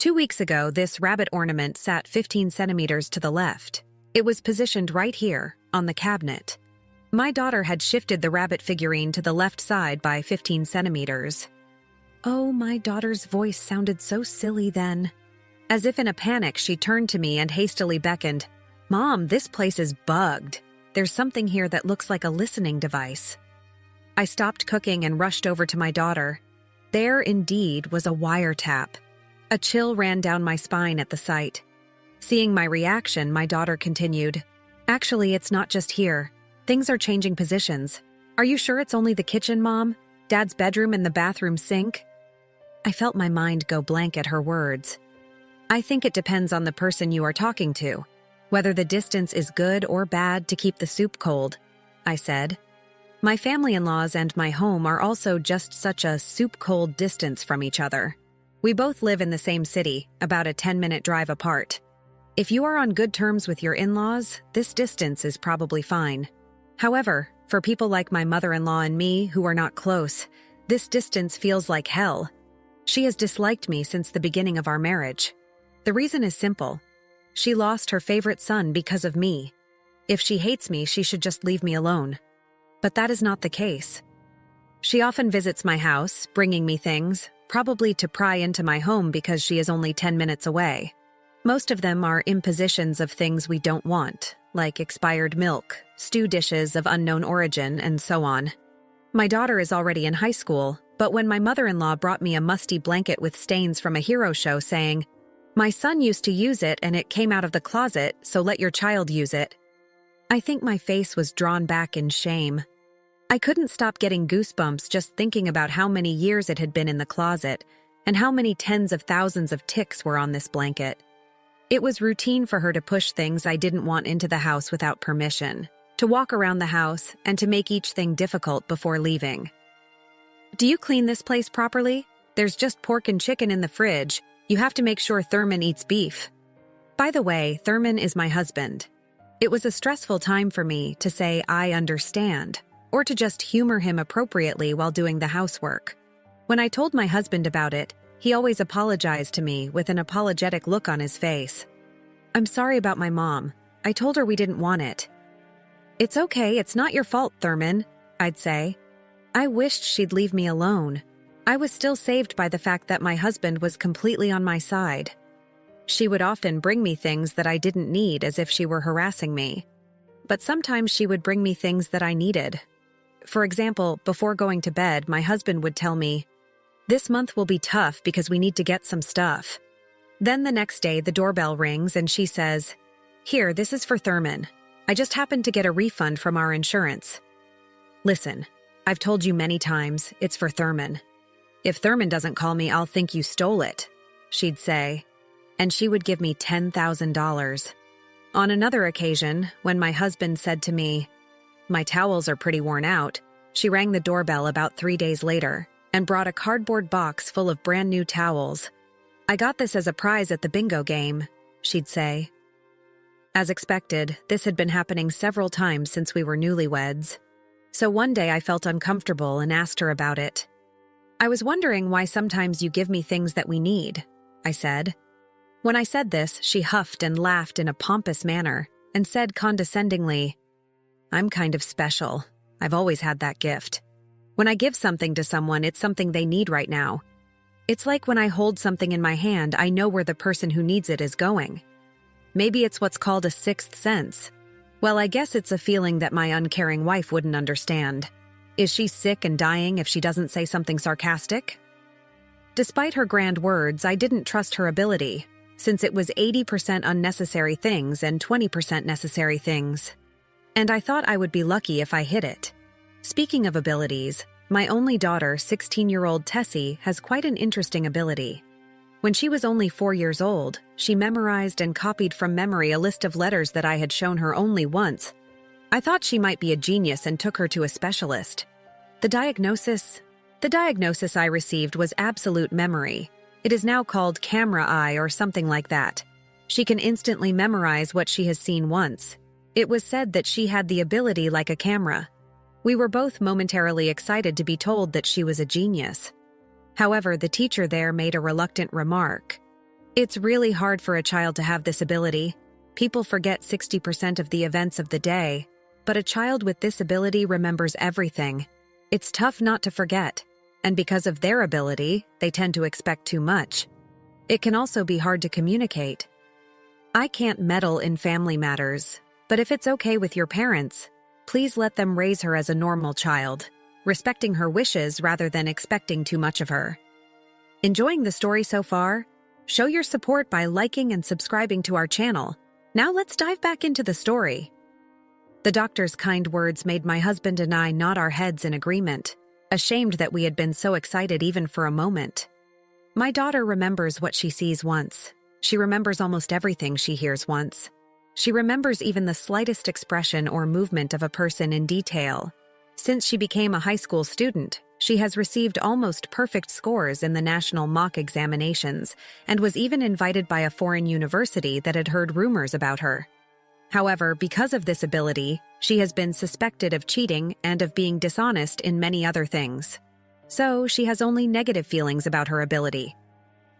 2 weeks ago, this rabbit ornament sat 15 centimeters to the left. It was positioned right here, on the cabinet. My daughter had shifted the rabbit figurine to the left side by 15 centimeters. Oh, my daughter's voice sounded so silly then. As if in a panic, she turned to me and hastily beckoned, "Mom, this place is bugged. There's something here that looks like a listening device." I stopped cooking and rushed over to my daughter. There, indeed, was a wiretap. A chill ran down my spine at the sight. Seeing my reaction, my daughter continued, "Actually, it's not just here. Things are changing positions. Are you sure it's only the kitchen, Mom? Dad's bedroom and the bathroom sink?" I felt my mind go blank at her words. "I think it depends on the person you are talking to, whether the distance is good or bad to keep the soup cold," I said. My family-in-laws and my home are also just such a soup-cold distance from each other. We both live in the same city, about a 10-minute drive apart. If you are on good terms with your in-laws, this distance is probably fine. However, for people like my mother-in-law and me who are not close, this distance feels like hell. She has disliked me since the beginning of our marriage. The reason is simple. She lost her favorite son because of me. If she hates me, she should just leave me alone. But that is not the case. She often visits my house, bringing me things, probably to pry into my home because she is only 10 minutes away. Most of them are impositions of things we don't want, like expired milk, stew dishes of unknown origin, and so on. My daughter is already in high school, but when my mother-in-law brought me a musty blanket with stains from a hero show saying, "My son used to use it and it came out of the closet, so let your child use it," I think my face was drawn back in shame. I couldn't stop getting goosebumps just thinking about how many years it had been in the closet and how many tens of thousands of ticks were on this blanket. It was routine for her to push things I didn't want into the house without permission, to walk around the house, and to make each thing difficult before leaving. "Do you clean this place properly? There's just pork and chicken in the fridge. You have to make sure Thurman eats beef." By the way, Thurman is my husband. It was a stressful time for me to say "I understand," or to just humor him appropriately while doing the housework. When I told my husband about it, he always apologized to me with an apologetic look on his face. "I'm sorry about my mom. I told her we didn't want it." "It's okay, it's not your fault, Thurman," I'd say. I wished she'd leave me alone. I was still saved by the fact that my husband was completely on my side. She would often bring me things that I didn't need as if she were harassing me. But sometimes she would bring me things that I needed. For example, before going to bed, my husband would tell me, "This month will be tough because we need to get some stuff." Then the next day, the doorbell rings and she says, "Here, this is for Thurman. I just happened to get a refund from our insurance." "Listen, I've told you many times, it's for Thurman. If Thurman doesn't call me, I'll think you stole it," she'd say. And she would give me $10,000. On another occasion, when my husband said to me, "My towels are pretty worn out," she rang the doorbell about 3 days later and brought a cardboard box full of brand new towels. "I got this as a prize at the bingo game," she'd say. As expected, this had been happening several times since we were newlyweds. So one day I felt uncomfortable and asked her about it. "I was wondering why sometimes you give me things that we need," I said. When I said this, she huffed and laughed in a pompous manner and said condescendingly, "I'm kind of special. I've always had that gift. When I give something to someone, it's something they need right now. It's like when I hold something in my hand, I know where the person who needs it is going. Maybe it's what's called a sixth sense. Well, I guess it's a feeling that my uncaring wife wouldn't understand. Is she sick and dying if she doesn't say something sarcastic?" Despite her grand words, I didn't trust her ability, since it was 80% unnecessary things and 20% necessary things. And I thought I would be lucky if I hit it. Speaking of abilities, my only daughter, 16-year-old Tessie, has quite an interesting ability. When she was only 4 years old, she memorized and copied from memory a list of letters that I had shown her only once. I thought she might be a genius and took her to a specialist. The diagnosis I received was absolute memory. It is now called camera eye or something like that. She can instantly memorize what she has seen once. It was said that she had the ability like a camera. We were both momentarily excited to be told that she was a genius. However, the teacher there made a reluctant remark. It's really hard for a child to have this ability. People forget 60% of the events of the day, but a child with this ability remembers everything. It's tough not to forget, and because of their ability, they tend to expect too much. It can also be hard to communicate. I can't meddle in family matters, but if it's okay with your parents, please let them raise her as a normal child, respecting her wishes rather than expecting too much of her. Enjoying the story so far? Show your support by liking and subscribing to our channel. Now let's dive back into the story. The doctor's kind words made my husband and I nod our heads in agreement, ashamed that we had been so excited even for a moment. My daughter remembers what she sees once. She remembers almost everything she hears once. She remembers even the slightest expression or movement of a person in detail. Since she became a high school student, she has received almost perfect scores in the national mock examinations and was even invited by a foreign university that had heard rumors about her. However, because of this ability, she has been suspected of cheating and of being dishonest in many other things. So, she has only negative feelings about her ability.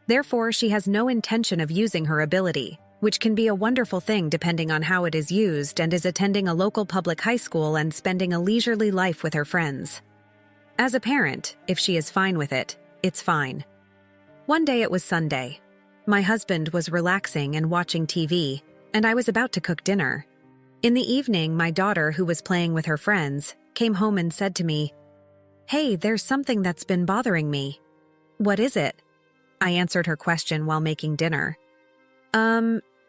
Therefore, she has no intention of using her ability, which can be a wonderful thing depending on how it is used, and is attending a local public high school and spending a leisurely life with her friends. As a parent, if she is fine with it, it's fine. One day it was Sunday. My husband was relaxing and watching TV, and I was about to cook dinner. In the evening, my daughter, who was playing with her friends, came home and said to me, "Hey, there's something that's been bothering me." "What is it?" I answered her question while making dinner.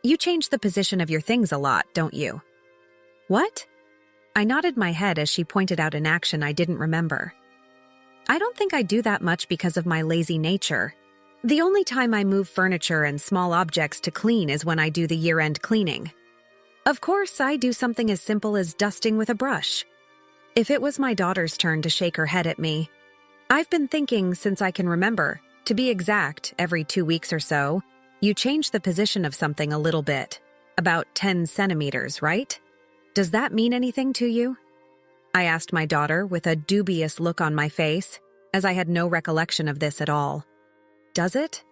You change the position of your things a lot, don't you?" "What?" I nodded my head as she pointed out an action I didn't remember. "I don't think I do that much because of my lazy nature. The only time I move furniture and small objects to clean is when I do the year-end cleaning. Of course, I do something as simple as dusting with a brush." If it was my daughter's turn to shake her head at me, "I've been thinking since I can remember, to be exact, every 2 weeks or so, you change the position of something a little bit, about 10 centimeters, right? Does that mean anything to you?" I asked my daughter with a dubious look on my face, as I had no recollection of this at all. "Does it?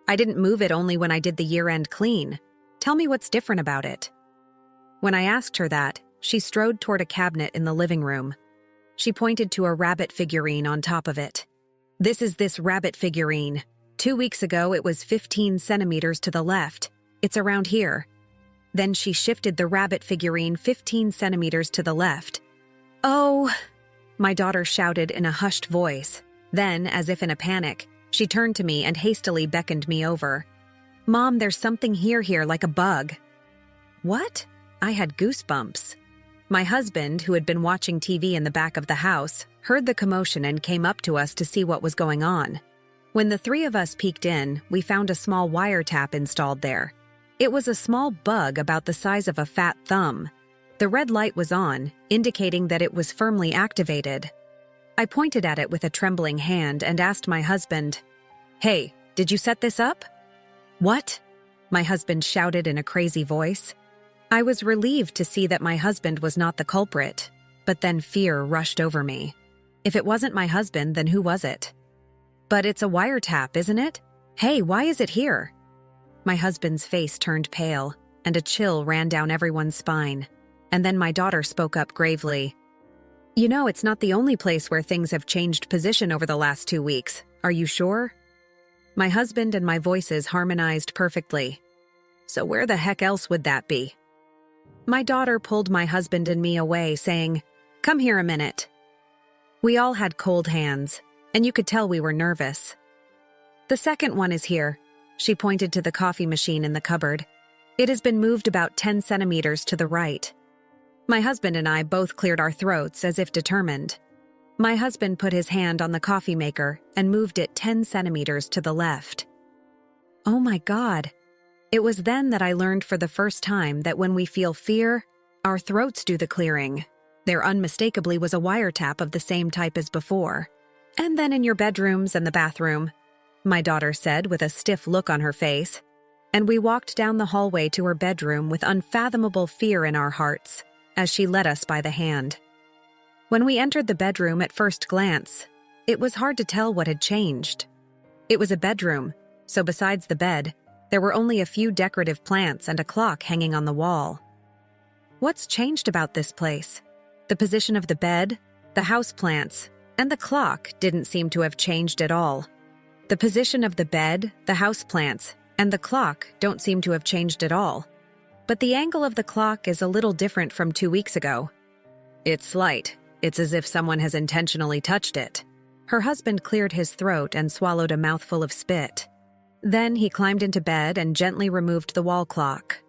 I didn't move it only when I did the year-end clean. Tell me what's different about it." When I asked her that, she strode toward a cabinet in the living room. She pointed to a rabbit figurine on top of it. "This is this rabbit figurine. 2 weeks ago, it was 15 centimeters to the left. It's around here." Then she shifted the rabbit figurine 15 centimeters to the left. "Oh!" my daughter shouted in a hushed voice. Then, as if in a panic, she turned to me and hastily beckoned me over. "Mom, there's something here like a bug." "What?" I had goosebumps. My husband, who had been watching TV in the back of the house, heard the commotion and came up to us to see what was going on. When the three of us peeked in, we found a small wiretap installed there. It was a small bug about the size of a fat thumb. The red light was on, indicating that it was firmly activated. I pointed at it with a trembling hand and asked my husband, "Hey, did you set this up?" "What?" my husband shouted in a crazy voice. I was relieved to see that my husband was not the culprit, but then fear rushed over me. If it wasn't my husband, then who was it? "But it's a wiretap, isn't it? Hey, why is it here?" My husband's face turned pale, and a chill ran down everyone's spine. And then my daughter spoke up gravely. "You know, it's not the only place where things have changed position over the last 2 weeks. Are you sure?" My husband and my voices harmonized perfectly. "So where the heck else would that be?" My daughter pulled my husband and me away, saying, "Come here a minute." We all had cold hands, and you could tell we were nervous. "The second one is here." She pointed to the coffee machine in the cupboard. "It has been moved about 10 centimeters to the right." My husband and I both cleared our throats as if determined. My husband put his hand on the coffee maker and moved it 10 centimeters to the left. Oh my God. It was then that I learned for the first time that when we feel fear, our throats do the clearing. There unmistakably was a wiretap of the same type as before. "And then in your bedrooms and the bathroom," my daughter said with a stiff look on her face. And we walked down the hallway to her bedroom with unfathomable fear in our hearts as she led us by the hand. When we entered the bedroom at first glance, it was hard to tell what had changed. It was a bedroom, so besides the bed, There were only a few decorative plants and a clock hanging on the wall. What's changed about this place? The position of the bed, the houseplants, and the clock didn't seem to have changed at all. The position of the bed, the houseplants, and the clock don't seem to have changed at all. But the angle of the clock is a little different from 2 weeks ago. It's slight. It's as if someone has intentionally touched it. Her husband cleared his throat and swallowed a mouthful of spit. Then he climbed into bed and gently removed the wall clock.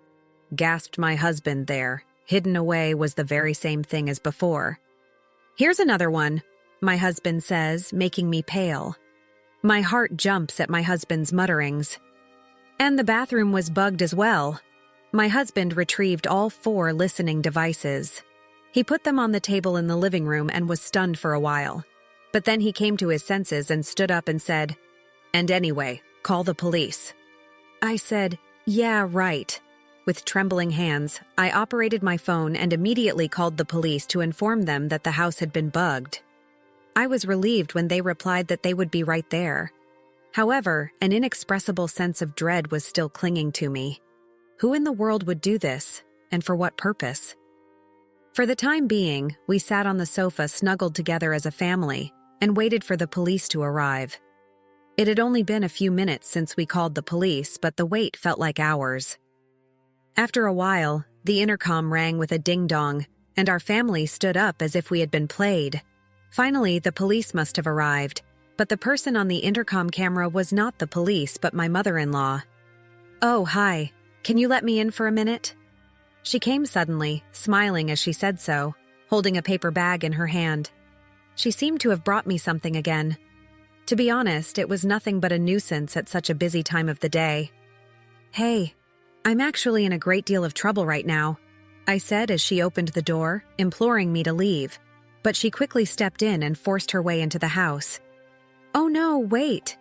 Gasped my husband there. Hidden away was the very same thing as before. Here's another one, my husband says, making me pale. My heart jumps at my husband's mutterings. And the bathroom was bugged as well. My husband retrieved all 4 listening devices. He put them on the table in the living room and was stunned for a while. But then he came to his senses and stood up and said, "And anyway, call the police." I said, "Yeah, right." With trembling hands, I operated my phone and immediately called the police to inform them that the house had been bugged. I was relieved when they replied that they would be right there. However, an inexpressible sense of dread was still clinging to me. Who in the world would do this, and for what purpose? For the time being, we sat on the sofa snuggled together as a family and waited for the police to arrive. It had only been a few minutes since we called the police, but the wait felt like hours. After a while, the intercom rang with a ding-dong, and our family stood up as if we had been played. Finally, the police must have arrived, but the person on the intercom camera was not the police but my mother-in-law. "Oh, hi. Can you let me in for a minute?" She came suddenly, smiling as she said so, holding a paper bag in her hand. She seemed to have brought me something again. To be honest, it was nothing but a nuisance at such a busy time of the day. "Hey, I'm actually in a great deal of trouble right now," I said as she opened the door, imploring me to leave, but she quickly stepped in and forced her way into the house. "Oh no, wait!"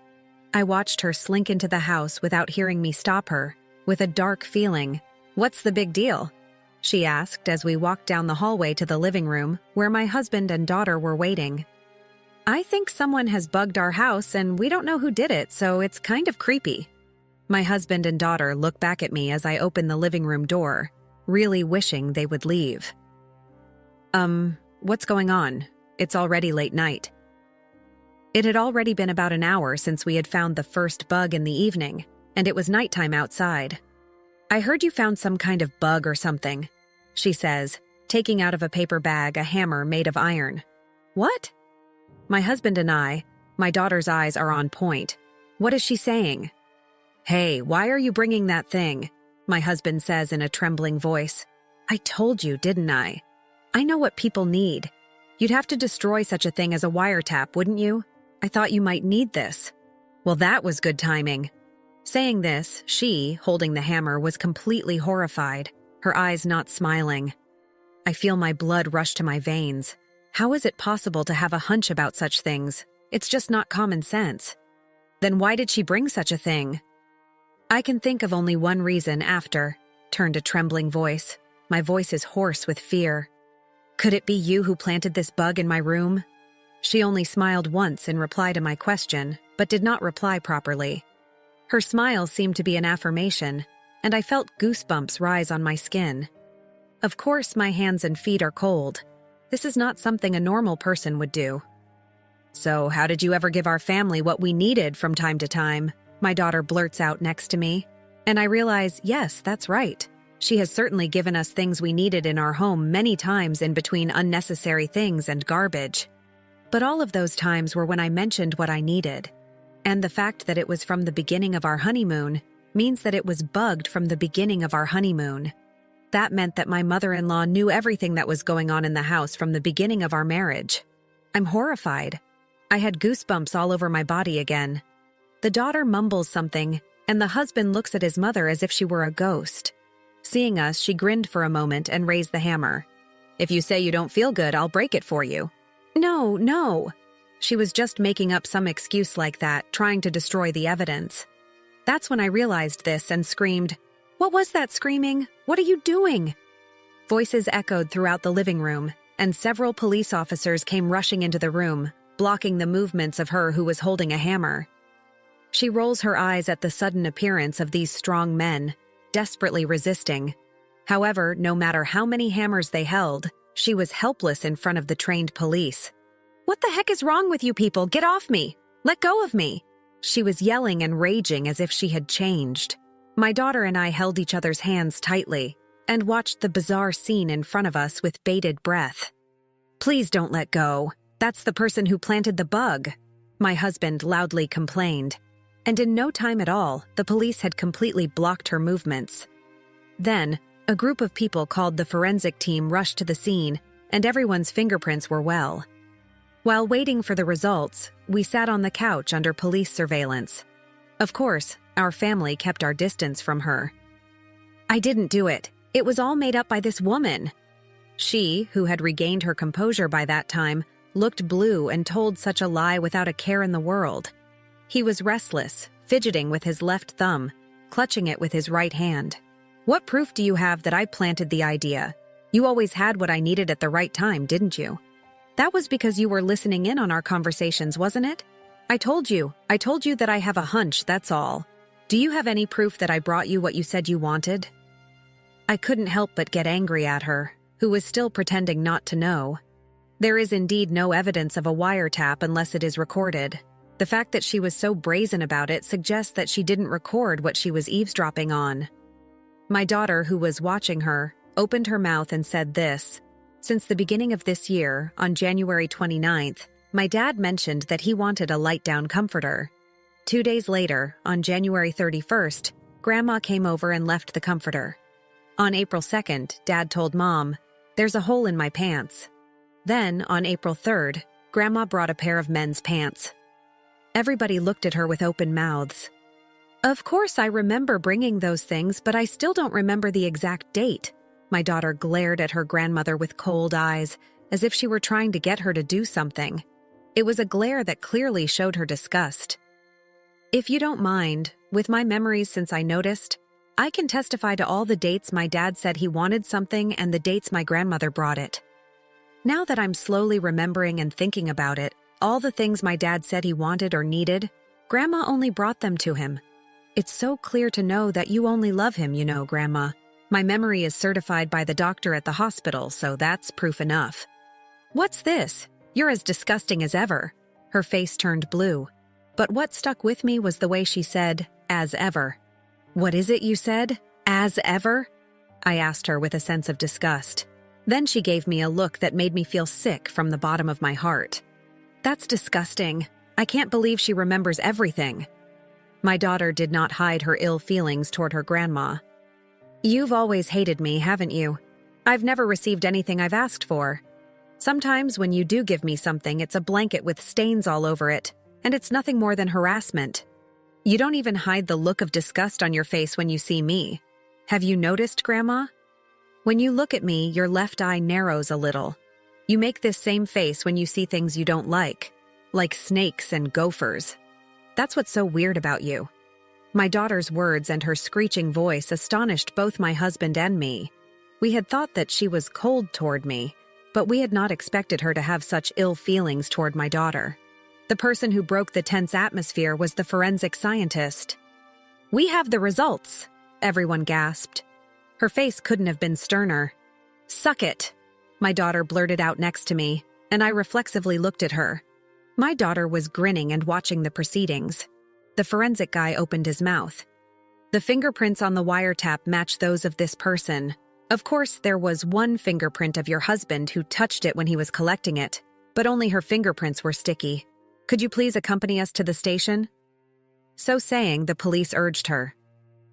I watched her slink into the house without hearing me stop her, with a dark feeling. "What's the big deal?" she asked as we walked down the hallway to the living room, where my husband and daughter were waiting. "I think someone has bugged our house and we don't know who did it, so it's kind of creepy." My husband and daughter looked back at me as I opened the living room door, really wishing they would leave. What's going on? It's already late night." It had already been about an hour since we had found the first bug in the evening, and it was nighttime outside. "I heard you found some kind of bug or something," she says, taking out of a paper bag a hammer made of iron. "What?" My husband and my daughter's eyes are on point. What is she saying? "Hey, why are you bringing that thing?" my husband says in a trembling voice. "I told you, didn't I? I know what people need. You'd have to destroy such a thing as a wiretap, wouldn't you? I thought you might need this." "Well, that was good timing." Saying this, she, holding the hammer, was completely horrified, her eyes not smiling. I feel my blood rush to my veins. How is it possible to have a hunch about such things? It's just not common sense. Then why did she bring such a thing? I can think of only one reason after, turned a trembling voice. My voice is hoarse with fear. "Could it be you who planted this bug in my room?" She only smiled once in reply to my question, but did not reply properly. Her smile seemed to be an affirmation, and I felt goosebumps rise on my skin. Of course, my hands and feet are cold. This is not something a normal person would do. "So, how did you ever give our family what we needed from time to time?" my daughter blurts out next to me. And I realize, yes, that's right. She has certainly given us things we needed in our home many times in between unnecessary things and garbage. But all of those times were when I mentioned what I needed. And the fact that it was from the beginning of our honeymoon means that it was bugged from the beginning of our honeymoon. That meant that my mother-in-law knew everything that was going on in the house from the beginning of our marriage. I'm horrified. I had goosebumps all over my body again. The daughter mumbles something, and the husband looks at his mother as if she were a ghost. Seeing us, she grinned for a moment and raised the hammer. "If you say you don't feel good, I'll break it for you." "No, no." She was just making up some excuse like that, trying to destroy the evidence. That's when I realized this and screamed, "What was that screaming? What are you doing?" Voices echoed throughout the living room, and several police officers came rushing into the room, blocking the movements of her who was holding a hammer. She rolls her eyes at the sudden appearance of these strong men, desperately resisting. However, no matter how many hammers they held, she was helpless in front of the trained police. "What the heck is wrong with you people? Get off me! Let go of me!" She was yelling and raging as if she had changed. My daughter and I held each other's hands tightly and watched the bizarre scene in front of us with bated breath. "Please don't let go. That's the person who planted the bug," my husband loudly complained. And in no time at all, the police had completely blocked her movements. Then, a group of people called the forensic team rushed to the scene, and everyone's fingerprints were well. While waiting for the results, we sat on the couch under police surveillance. Of course, our family kept our distance from her. "I didn't do it. It was all made up by this woman." She, who had regained her composure by that time, looked blue and told such a lie without a care in the world. He was restless, fidgeting with his left thumb, clutching it with his right hand. "What proof do you have that I planted the idea? You always had what I needed at the right time, didn't you? That was because you were listening in on our conversations, wasn't it? I told you that I have a hunch, that's all. Do you have any proof that I brought you what you said you wanted?" I couldn't help but get angry at her, who was still pretending not to know. There is indeed no evidence of a wiretap unless it is recorded. The fact that she was so brazen about it suggests that she didn't record what she was eavesdropping on. My daughter, who was watching her, opened her mouth and said this: "Since the beginning of this year, on January 29th, my dad mentioned that he wanted a light-down comforter. 2 days later, on January 31st, Grandma came over and left the comforter. On April 2nd, Dad told Mom, 'There's a hole in my pants.' Then, on April 3rd, Grandma brought a pair of men's pants." Everybody looked at her with open mouths. "Of course I remember bringing those things, but I still don't remember the exact date." My daughter glared at her grandmother with cold eyes, as if she were trying to get her to do something. It was a glare that clearly showed her disgust. "If you don't mind, with my memories since I noticed, I can testify to all the dates my dad said he wanted something and the dates my grandmother brought it. Now that I'm slowly remembering and thinking about it, all the things my dad said he wanted or needed, Grandma only brought them to him. It's so clear to know that you only love him, you know, Grandma. My memory is certified by the doctor at the hospital, so that's proof enough." "What's this? You're as disgusting as ever." Her face turned blue. But what stuck with me was the way she said, "as ever." "What is it you said? As ever?" I asked her with a sense of disgust. Then she gave me a look that made me feel sick from the bottom of my heart. "That's disgusting. I can't believe she remembers everything." My daughter did not hide her ill feelings toward her grandma. "You've always hated me, haven't you? I've never received anything I've asked for. Sometimes when you do give me something, it's a blanket with stains all over it, and it's nothing more than harassment. You don't even hide the look of disgust on your face when you see me. Have you noticed, Grandma? When you look at me, your left eye narrows a little. You make this same face when you see things you don't like snakes and gophers. That's what's so weird about you." My daughter's words and her screeching voice astonished both my husband and me. We had thought that she was cold toward me, but we had not expected her to have such ill feelings toward my daughter. The person who broke the tense atmosphere was the forensic scientist. "We have the results," everyone gasped. Her face couldn't have been sterner. "Suck it," my daughter blurted out next to me, and I reflexively looked at her. My daughter was grinning and watching the proceedings. The forensic guy opened his mouth. "The fingerprints on the wiretap match those of this person. Of course, there was one fingerprint of your husband who touched it when he was collecting it, but only her fingerprints were sticky. Could you please accompany us to the station?" So saying, the police urged her.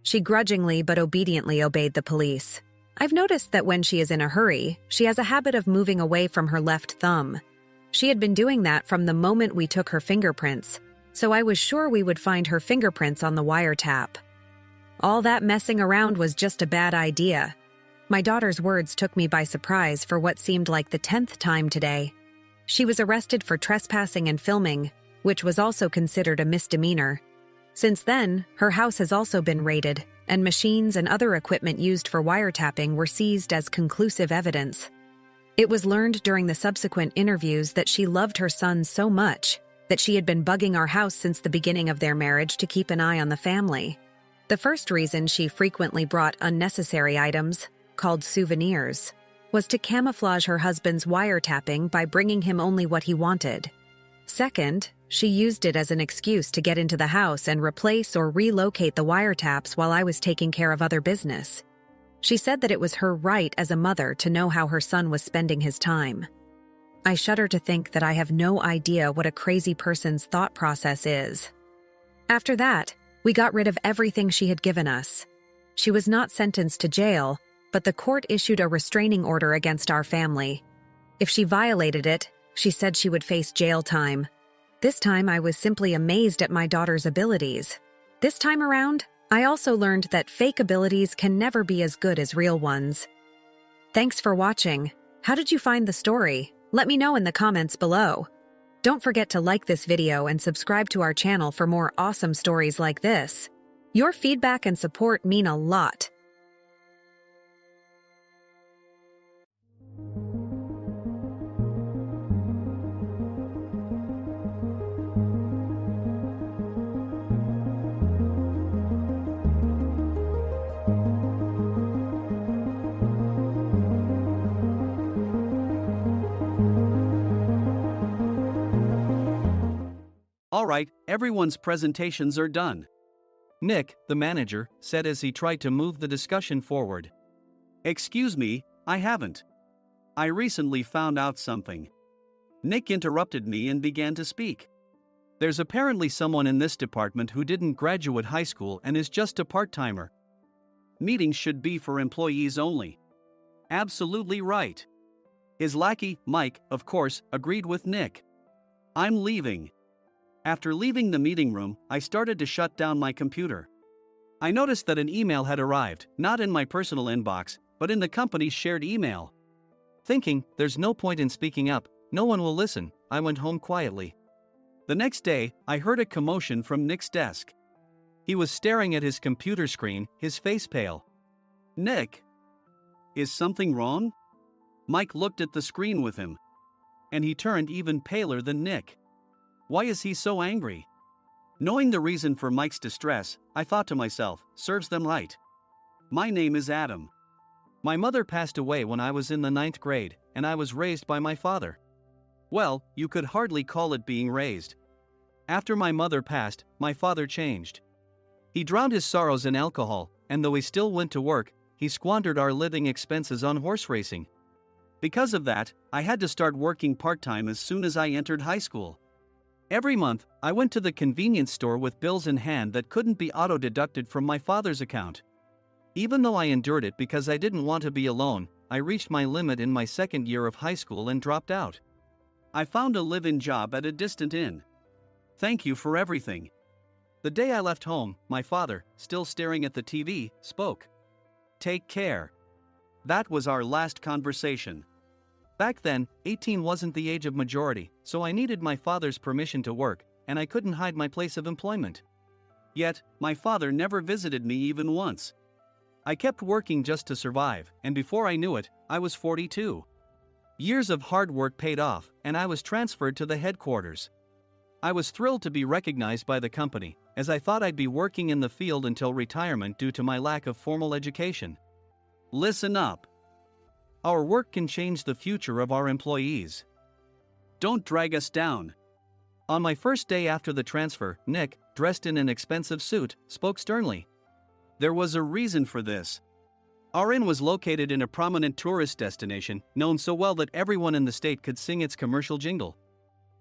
She grudgingly but obediently obeyed the police. I've noticed that when she is in a hurry, she has a habit of moving away from her left thumb. She had been doing that from the moment we took her fingerprints, so I was sure we would find her fingerprints on the wiretap. All that messing around was just a bad idea. My daughter's words took me by surprise for what seemed like the 10th time today. She was arrested for trespassing and filming, which was also considered a misdemeanor. Since then, her house has also been raided, and machines and other equipment used for wiretapping were seized as conclusive evidence. It was learned during the subsequent interviews that she loved her son so much, that she had been bugging our house since the beginning of their marriage to keep an eye on the family. The first reason she frequently brought unnecessary items, called souvenirs, was to camouflage her husband's wiretapping by bringing him only what he wanted. Second, she used it as an excuse to get into the house and replace or relocate the wiretaps while I was taking care of other business. She said that it was her right as a mother to know how her son was spending his time. I shudder to think that I have no idea what a crazy person's thought process is. After that, we got rid of everything she had given us. She was not sentenced to jail, but the court issued a restraining order against our family. If she violated it, she said she would face jail time. This time I was simply amazed at my daughter's abilities. This time around, I also learned that fake abilities can never be as good as real ones. Thanks for watching. How did you find the story? Let me know in the comments below. Don't forget to like this video and subscribe to our channel for more awesome stories like this. Your feedback and support mean a lot. Alright, everyone's presentations are done. Nick, the manager, said as he tried to move the discussion forward. Excuse me, I haven't. I recently found out something. Nick interrupted me and began to speak. There's apparently someone in this department who didn't graduate high school and is just a part-timer. Meetings should be for employees only. Absolutely right. His lackey, Mike, of course, agreed with Nick. I'm leaving. After leaving the meeting room, I started to shut down my computer. I noticed that an email had arrived, not in my personal inbox, but in the company's shared email. Thinking, there's no point in speaking up, no one will listen, I went home quietly. The next day, I heard a commotion from Nick's desk. He was staring at his computer screen, his face pale. Nick? Is something wrong? Mike looked at the screen with him. And he turned even paler than Nick. Why is he so angry? Knowing the reason for Mike's distress, I thought to myself, serves them right. My name is Adam. My mother passed away when I was in the 9th grade, and I was raised by my father. Well, you could hardly call it being raised. After my mother passed, my father changed. He drowned his sorrows in alcohol, and though he still went to work, he squandered our living expenses on horse racing. Because of that, I had to start working part-time as soon as I entered high school. Every month, I went to the convenience store with bills in hand that couldn't be auto-deducted from my father's account. Even though I endured it because I didn't want to be alone, I reached my limit in my second year of high school and dropped out. I found a live-in job at a distant inn. Thank you for everything. The day I left home, my father, still staring at the TV, spoke. Take care. That was our last conversation. Back then, 18 wasn't the age of majority, so I needed my father's permission to work, and I couldn't hide my place of employment. Yet, my father never visited me even once. I kept working just to survive, and before I knew it, I was 42. Years of hard work paid off, and I was transferred to the headquarters. I was thrilled to be recognized by the company, as I thought I'd be working in the field until retirement due to my lack of formal education. Listen up. Our work can change the future of our employees. Don't drag us down. On my first day after the transfer, Nick, dressed in an expensive suit, spoke sternly. There was a reason for this. Our inn was located in a prominent tourist destination, known so well that everyone in the state could sing its commercial jingle.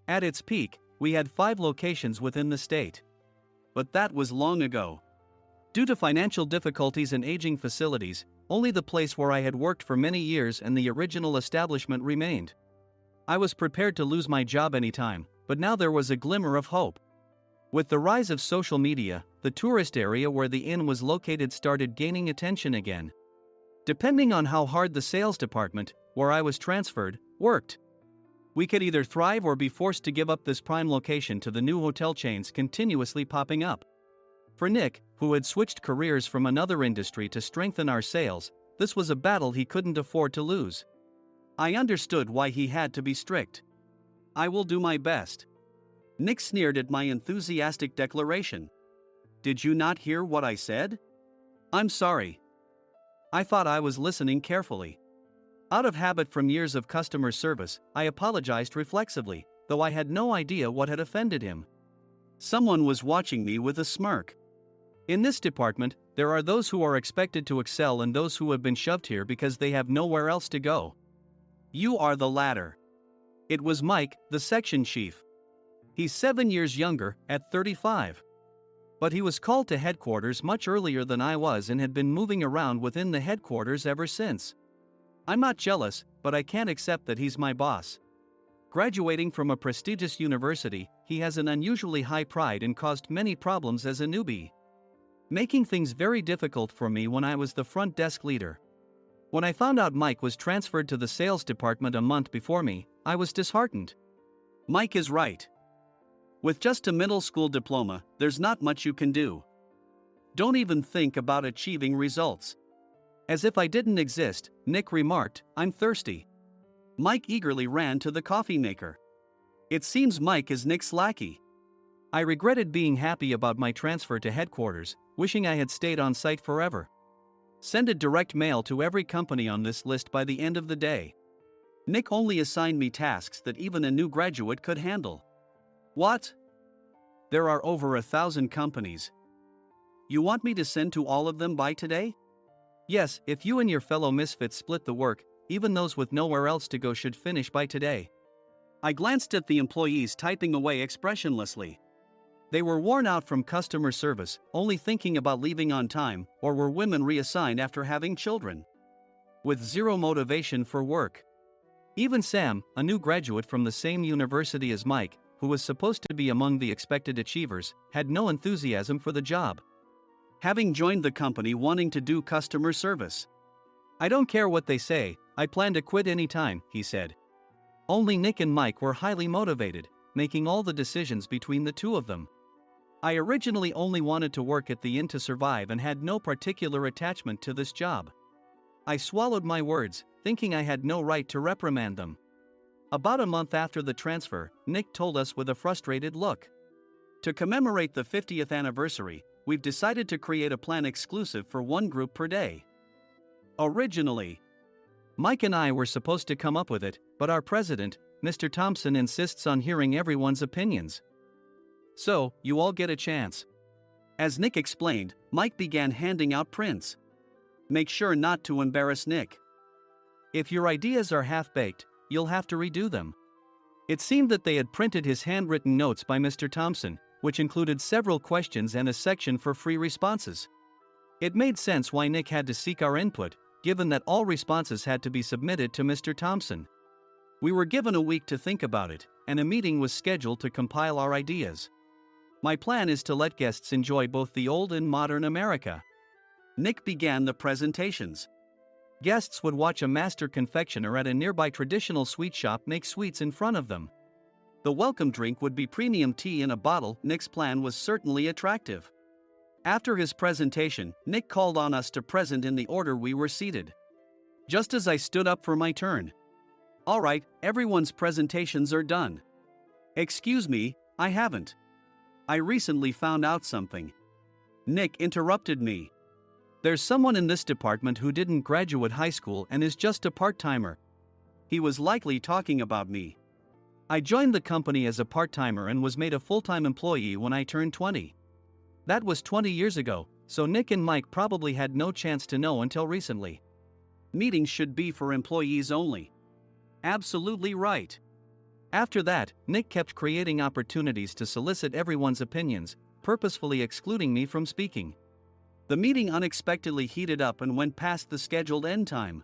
At its peak, we had 5 locations within the state. But that was long ago. Due to financial difficulties and aging facilities, only the place where I had worked for many years and the original establishment remained. I was prepared to lose my job anytime, but now there was a glimmer of hope. With the rise of social media, the tourist area where the inn was located started gaining attention again. Depending on how hard the sales department, where I was transferred, worked, we could either thrive or be forced to give up this prime location to the new hotel chains continuously popping up. For Nick, who had switched careers from another industry to strengthen our sales, this was a battle he couldn't afford to lose. I understood why he had to be strict. I will do my best. Nick sneered at my enthusiastic declaration. Did you not hear what I said? I'm sorry. I thought I was listening carefully. Out of habit from years of customer service, I apologized reflexively, though I had no idea what had offended him. Someone was watching me with a smirk. In this department, there are those who are expected to excel and those who have been shoved here because they have nowhere else to go. You are the latter. It was Mike, the section chief. He's 7 years younger, at 35. But he was called to headquarters much earlier than I was and had been moving around within the headquarters ever since. I'm not jealous, but I can't accept that he's my boss. Graduating from a prestigious university, he has an unusually high pride and caused many problems as a newbie, making things very difficult for me when I was the front desk leader. When I found out Mike was transferred to the sales department a month before me, I was disheartened. Mike is right. With just a middle school diploma, there's not much you can do. Don't even think about achieving results. As if I didn't exist, Nick remarked, I'm thirsty. Mike eagerly ran to the coffee maker. It seems Mike is Nick's lackey. I regretted being happy about my transfer to headquarters, wishing I had stayed on site forever. Send a direct mail to every company on this list by the end of the day. Nick only assigned me tasks that even a new graduate could handle. What? There are over 1,000 companies. You want me to send to all of them by today? Yes, if you and your fellow misfits split the work, even those with nowhere else to go should finish by today. I glanced at the employees typing away expressionlessly. They were worn out from customer service, only thinking about leaving on time, or were women reassigned after having children, with zero motivation for work. Even Sam, a new graduate from the same university as Mike, who was supposed to be among the expected achievers, had no enthusiasm for the job, having joined the company wanting to do customer service. I don't care what they say, I plan to quit any time, he said. Only Nick and Mike were highly motivated, making all the decisions between the two of them. I originally only wanted to work at the inn to survive and had no particular attachment to this job. I swallowed my words, thinking I had no right to reprimand them. About a month after the transfer, Nick told us with a frustrated look. To commemorate the 50th anniversary, we've decided to create a plan exclusive for one group per day. Originally, Mike and I were supposed to come up with it, but our president, Mr. Thompson, insists on hearing everyone's opinions. So, you all get a chance. As Nick explained, Mike began handing out prints. Make sure not to embarrass Nick. If your ideas are half-baked, you'll have to redo them. It seemed that they had printed his handwritten notes by Mr. Thompson, which included several questions and a section for free responses. It made sense why Nick had to seek our input, given that all responses had to be submitted to Mr. Thompson. We were given a week to think about it, and a meeting was scheduled to compile our ideas. My plan is to let guests enjoy both the old and modern America. Nick began the presentations. Guests would watch a master confectioner at a nearby traditional sweet shop make sweets in front of them. The welcome drink would be premium tea in a bottle. Nick's plan was certainly attractive. After his presentation, Nick called on us to present in the order we were seated. Just as I stood up for my turn. All right, everyone's presentations are done. Excuse me, I haven't. I recently found out something. Nick interrupted me. There's someone in this department who didn't graduate high school and is just a part-timer. He was likely talking about me. I joined the company as a part-timer and was made a full-time employee when I turned 20. That was 20 years ago, so Nick and Mike probably had no chance to know until recently. Meetings should be for employees only. Absolutely right. After that, Nick kept creating opportunities to solicit everyone's opinions, purposefully excluding me from speaking. The meeting unexpectedly heated up and went past the scheduled end time.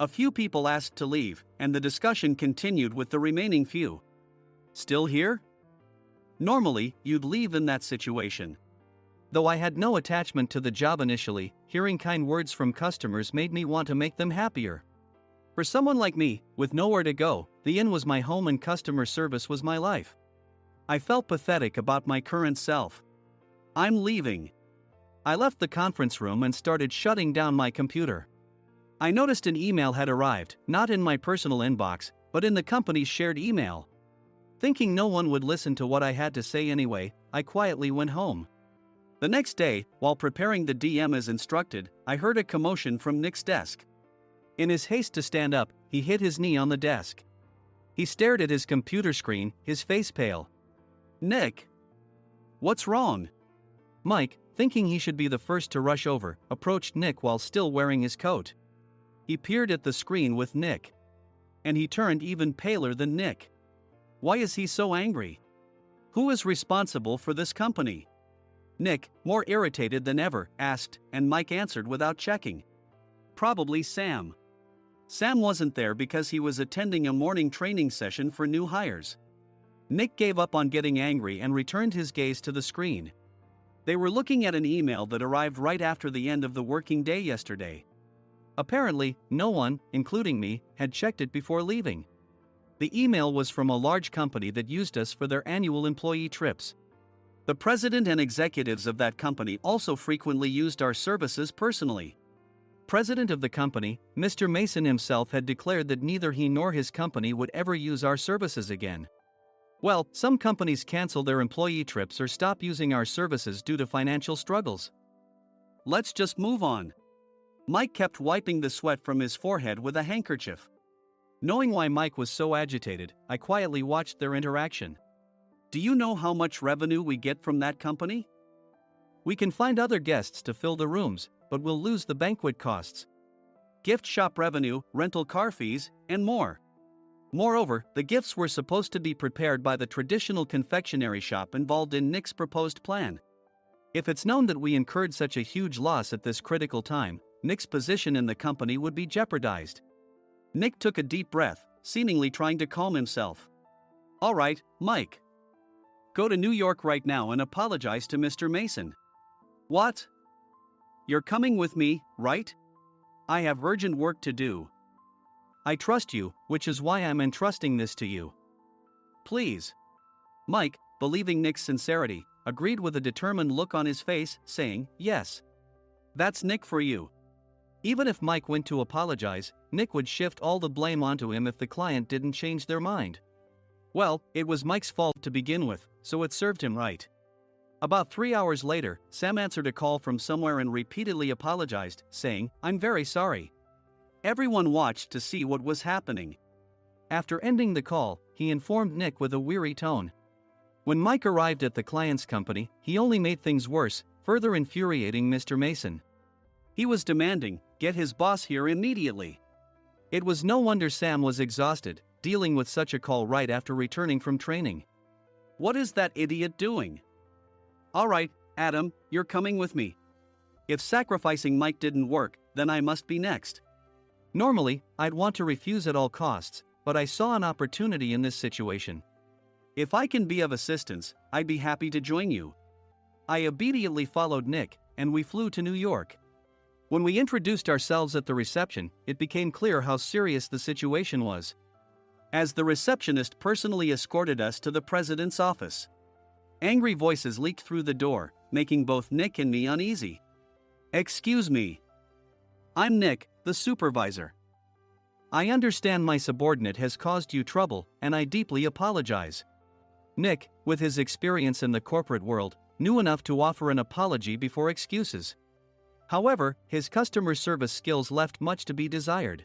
A few people asked to leave, and the discussion continued with the remaining few. Still here? Normally, you'd leave in that situation. Though I had no attachment to the job initially, hearing kind words from customers made me want to make them happier. For someone like me, with nowhere to go, the inn was my home and customer service was my life. I felt pathetic about my current self. I'm leaving. I left the conference room and started shutting down my computer. I noticed an email had arrived, not in my personal inbox, but in the company's shared email. Thinking no one would listen to what I had to say anyway, I quietly went home. The next day, while preparing the DM as instructed, I heard a commotion from Nick's desk. In his haste to stand up, he hit his knee on the desk. He stared at his computer screen, his face pale. "Nick! What's wrong?" Mike, thinking he should be the first to rush over, approached Nick while still wearing his coat. He peered at the screen with Nick. And he turned even paler than Nick. Why is he so angry? Who is responsible for this company? Nick, more irritated than ever, asked, and Mike answered without checking. Probably Sam. Sam wasn't there because he was attending a morning training session for new hires. Nick gave up on getting angry and returned his gaze to the screen. They were looking at an email that arrived right after the end of the working day yesterday. Apparently, no one, including me, had checked it before leaving. The email was from a large company that used us for their annual employee trips. The president and executives of that company also frequently used our services personally. President of the company, Mr. Mason himself, had declared that neither he nor his company would ever use our services again. Well, some companies cancel their employee trips or stop using our services due to financial struggles. Let's just move on. Mike kept wiping the sweat from his forehead with a handkerchief. Knowing why Mike was so agitated, I quietly watched their interaction. Do you know how much revenue we get from that company? We can find other guests to fill the rooms, but we'll lose the banquet costs, gift shop revenue, rental car fees, and more. Moreover, the gifts were supposed to be prepared by the traditional confectionery shop involved in Nick's proposed plan. If it's known that we incurred such a huge loss at this critical time, Nick's position in the company would be jeopardized. Nick took a deep breath, seemingly trying to calm himself. All right, Mike. Go to New York right now and apologize to Mr. Mason. What? You're coming with me, right? I have urgent work to do. I trust you, which is why I'm entrusting this to you. Please. Mike, believing Nick's sincerity, agreed with a determined look on his face, saying, yes. That's Nick for you. Even if Mike went to apologize, Nick would shift all the blame onto him if the client didn't change their mind. Well, it was Mike's fault to begin with, so it served him right. About 3 hours later, Sam answered a call from somewhere and repeatedly apologized, saying, I'm very sorry. Everyone watched to see what was happening. After ending the call, he informed Nick with a weary tone. When Mike arrived at the client's company, he only made things worse, further infuriating Mr. Mason. He was demanding, get his boss here immediately. It was no wonder Sam was exhausted, dealing with such a call right after returning from training. What is that idiot doing? All right, Adam, you're coming with me. If sacrificing Mike didn't work, then I must be next. Normally, I'd want to refuse at all costs, but I saw an opportunity in this situation. If I can be of assistance, I'd be happy to join you. I obediently followed Nick, and we flew to New York. When we introduced ourselves at the reception, it became clear how serious the situation was, as the receptionist personally escorted us to the president's office. Angry voices leaked through the door, making both Nick and me uneasy. Excuse me. I'm Nick, the supervisor. I understand my subordinate has caused you trouble, and I deeply apologize. Nick, with his experience in the corporate world, knew enough to offer an apology before excuses. However, his customer service skills left much to be desired.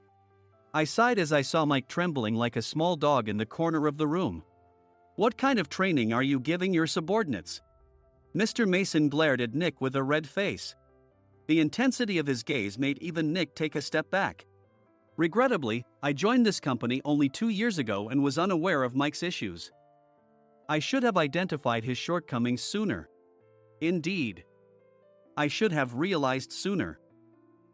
I sighed as I saw Mike trembling like a small dog in the corner of the room. What kind of training are you giving your subordinates? Mr. Mason glared at Nick with a red face. The intensity of his gaze made even Nick take a step back. Regrettably, I joined this company only 2 years ago and was unaware of Mike's issues. I should have identified his shortcomings sooner. Indeed. I should have realized sooner.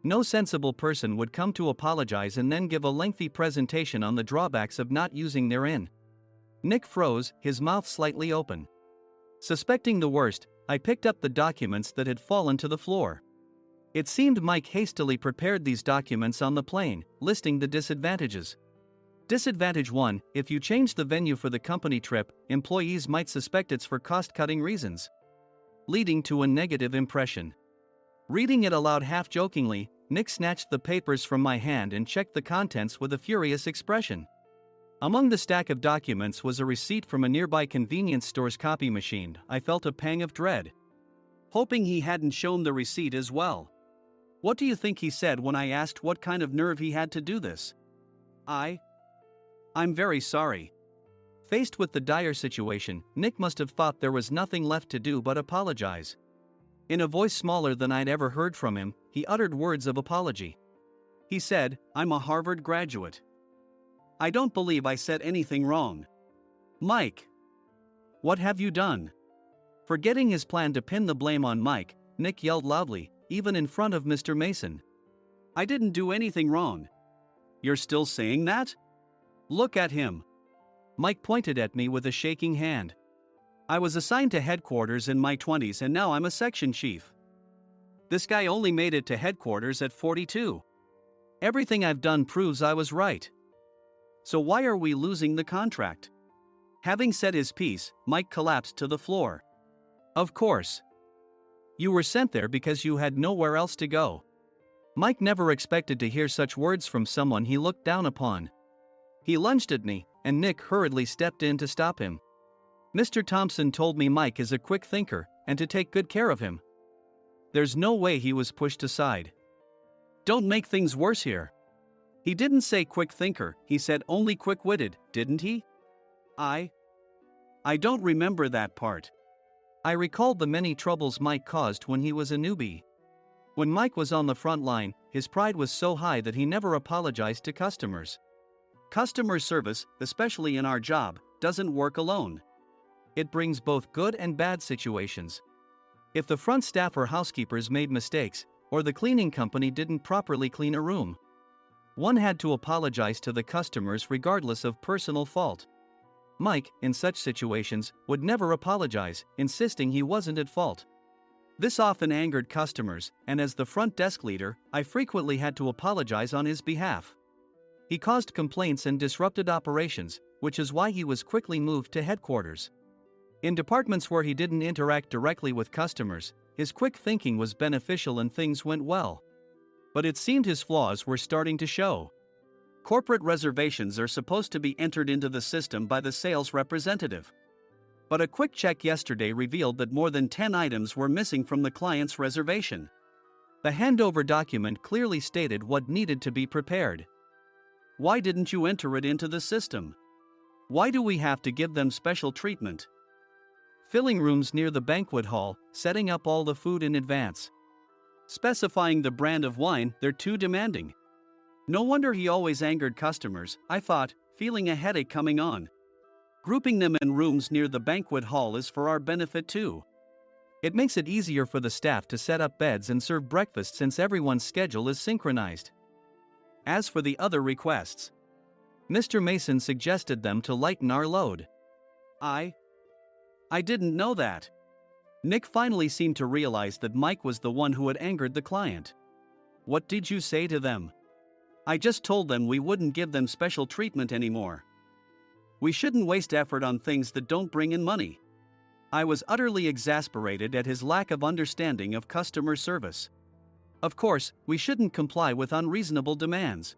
No sensible person would come to apologize and then give a lengthy presentation on the drawbacks of not using their inn. Nick froze, his mouth slightly open. Suspecting the worst, I picked up the documents that had fallen to the floor. It seemed Mike hastily prepared these documents on the plane, listing the disadvantages. Disadvantage 1, if you change the venue for the company trip, employees might suspect it's for cost-cutting reasons, leading to a negative impression. Reading it aloud half-jokingly, Nick snatched the papers from my hand and checked the contents with a furious expression. Among the stack of documents was a receipt from a nearby convenience store's copy machine. I felt a pang of dread, hoping he hadn't shown the receipt as well. What do you think he said when I asked what kind of nerve he had to do this? I'm very sorry. Faced with the dire situation, Nick must have thought there was nothing left to do but apologize. In a voice smaller than I'd ever heard from him, he uttered words of apology. He said, "I'm a Harvard graduate. I don't believe I said anything wrong." Mike! What have you done? Forgetting his plan to pin the blame on Mike, Nick yelled loudly, even in front of Mr. Mason. "I didn't do anything wrong." "You're still saying that? Look at him." Mike pointed at me with a shaking hand. "I was assigned to headquarters in my 20s and now I'm a section chief. This guy only made it to headquarters at 42. Everything I've done proves I was right. So why are we losing the contract?" Having said his piece, Mike collapsed to the floor. "Of course. You were sent there because you had nowhere else to go." Mike never expected to hear such words from someone he looked down upon. He lunged at me, and Nick hurriedly stepped in to stop him. "Mr. Thompson told me Mike is a quick thinker, and to take good care of him." There's no way he was pushed aside. "Don't make things worse here." "He didn't say quick thinker, he said only quick-witted, didn't he?" I don't remember that part." I recalled the many troubles Mike caused when he was a newbie. When Mike was on the front line, his pride was so high that he never apologized to customers. Customer service, especially in our job, doesn't work alone. It brings both good and bad situations. If the front staff or housekeepers made mistakes, or the cleaning company didn't properly clean a room, one had to apologize to the customers regardless of personal fault. Mike, in such situations, would never apologize, insisting he wasn't at fault. This often angered customers, and as the front desk leader, I frequently had to apologize on his behalf. He caused complaints and disrupted operations, which is why he was quickly moved to headquarters. In departments where he didn't interact directly with customers, his quick thinking was beneficial and things went well. But it seemed his flaws were starting to show. Corporate reservations are supposed to be entered into the system by the sales representative. But a quick check yesterday revealed that more than 10 items were missing from the client's reservation. The handover document clearly stated what needed to be prepared. Why didn't you enter it into the system? Why do we have to give them special treatment? Filling rooms near the banquet hall, setting up all the food in advance. Specifying the brand of wine, they're too demanding. No wonder he always angered customers, I thought, feeling a headache coming on. Grouping them in rooms near the banquet hall is for our benefit too. It makes it easier for the staff to set up beds and serve breakfast since everyone's schedule is synchronized. As for the other requests, Mr. Mason suggested them to lighten our load. I didn't know that. Nick finally seemed to realize that Mike was the one who had angered the client. What did you say to them? I just told them we wouldn't give them special treatment anymore. We shouldn't waste effort on things that don't bring in money. I was utterly exasperated at his lack of understanding of customer service. Of course, we shouldn't comply with unreasonable demands.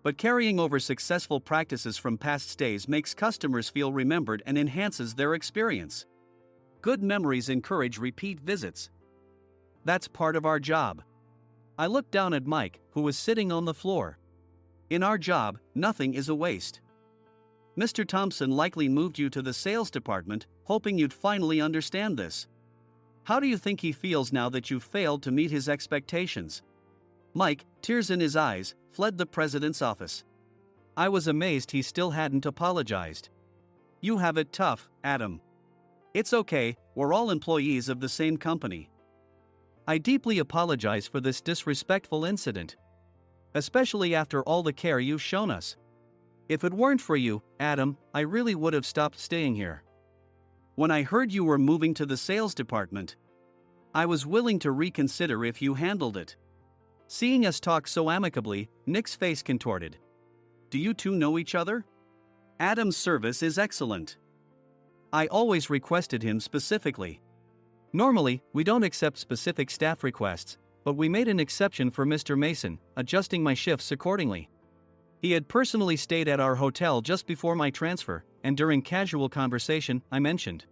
But carrying over successful practices from past stays makes customers feel remembered and enhances their experience. Good memories encourage repeat visits. That's part of our job. I looked down at Mike, who was sitting on the floor. In our job, nothing is a waste. Mr. Thompson likely moved you to the sales department, hoping you'd finally understand this. How do you think he feels now that you've failed to meet his expectations? Mike, tears in his eyes, fled the president's office. I was amazed he still hadn't apologized. You have it tough, Adam. It's okay, we're all employees of the same company. I deeply apologize for this disrespectful incident. Especially after all the care you've shown us. If it weren't for you, Adam, I really would have stopped staying here. When I heard you were moving to the sales department, I was willing to reconsider if you handled it. Seeing us talk so amicably, Nick's face contorted. Do you two know each other? Adam's service is excellent. I always requested him specifically. Normally, we don't accept specific staff requests, but we made an exception for Mr. Mason, adjusting my shifts accordingly. He had personally stayed at our hotel just before my transfer, and during casual conversation, I mentioned,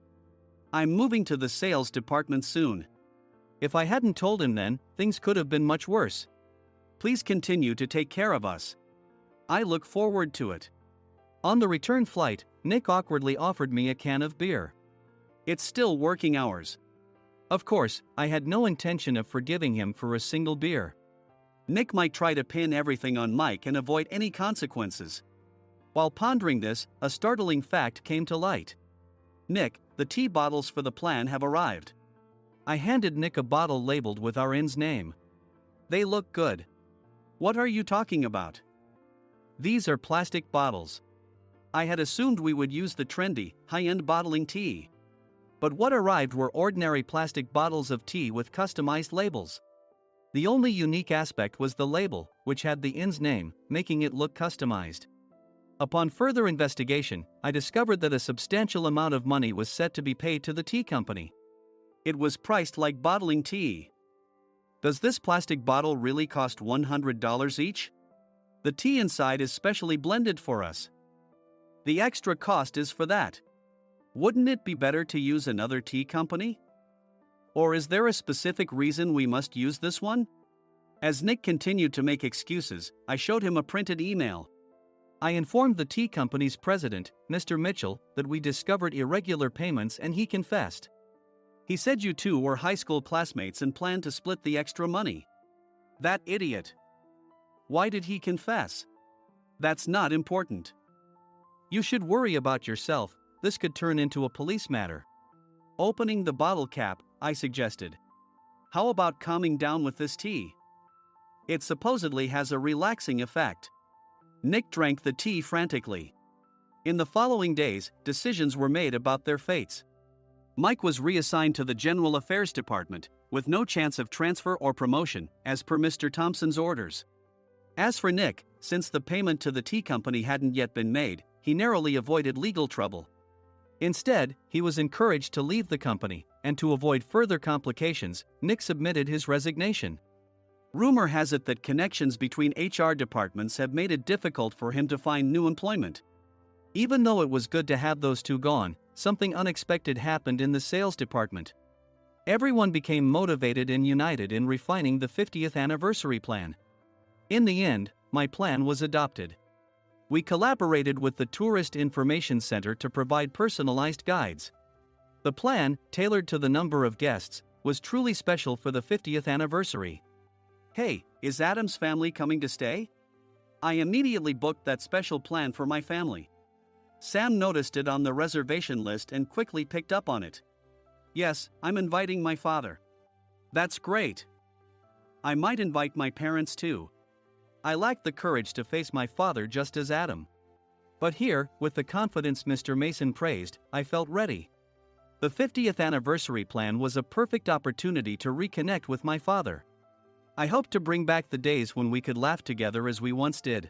"I'm moving to the sales department soon." If I hadn't told him then, things could have been much worse. "Please continue to take care of us. I look forward to it." On the return flight, Nick awkwardly offered me a can of beer. It's still working hours. Of course, I had no intention of forgiving him for a single beer. Nick might try to pin everything on Mike and avoid any consequences. While pondering this, a startling fact came to light. "Nick, the tea bottles for the plan have arrived." I handed Nick a bottle labeled with our inn's name. "They look good." "What are you talking about?" "These are plastic bottles. I had assumed we would use the trendy, high-end bottling tea. But what arrived were ordinary plastic bottles of tea with customized labels. The only unique aspect was the label, which had the inn's name, making it look customized. Upon further investigation, I discovered that a substantial amount of money was set to be paid to the tea company. It was priced like bottling tea. Does this plastic bottle really cost $100 each? The tea inside is specially blended for us. The extra cost is for that. Wouldn't it be better to use another tea company? Or is there a specific reason we must use this one? As Nick continued to make excuses, I showed him a printed email. I informed the tea company's president, Mr. Mitchell, that we discovered irregular payments and he confessed. He said you two were high school classmates and planned to split the extra money. That idiot. Why did he confess? That's not important. You should worry about yourself, this could turn into a police matter. Opening the bottle cap, I suggested. How about calming down with this tea? It supposedly has a relaxing effect. Nick drank the tea frantically. In the following days, decisions were made about their fates. Mike was reassigned to the General Affairs Department, with no chance of transfer or promotion, as per Mr. Thompson's orders. As for Nick, since the payment to the tea company hadn't yet been made, he narrowly avoided legal trouble. Instead, he was encouraged to leave the company, and to avoid further complications, Nick submitted his resignation. Rumor has it that connections between HR departments have made it difficult for him to find new employment. Even though it was good to have those two gone, something unexpected happened in the sales department. Everyone became motivated and united in refining the 50th anniversary plan. In the end, my plan was adopted. We collaborated with the Tourist Information Center to provide personalized guides. The plan, tailored to the number of guests, was truly special for the 50th anniversary. "Hey, is Adam's family coming to stay?" I immediately booked that special plan for my family. Sam noticed it on the reservation list and quickly picked up on it. "Yes, I'm inviting my father." "That's great. I might invite my parents too." I lacked the courage to face my father just as Adam. But here, with the confidence Mr. Mason praised, I felt ready. The 50th anniversary plan was a perfect opportunity to reconnect with my father. I hoped to bring back the days when we could laugh together as we once did.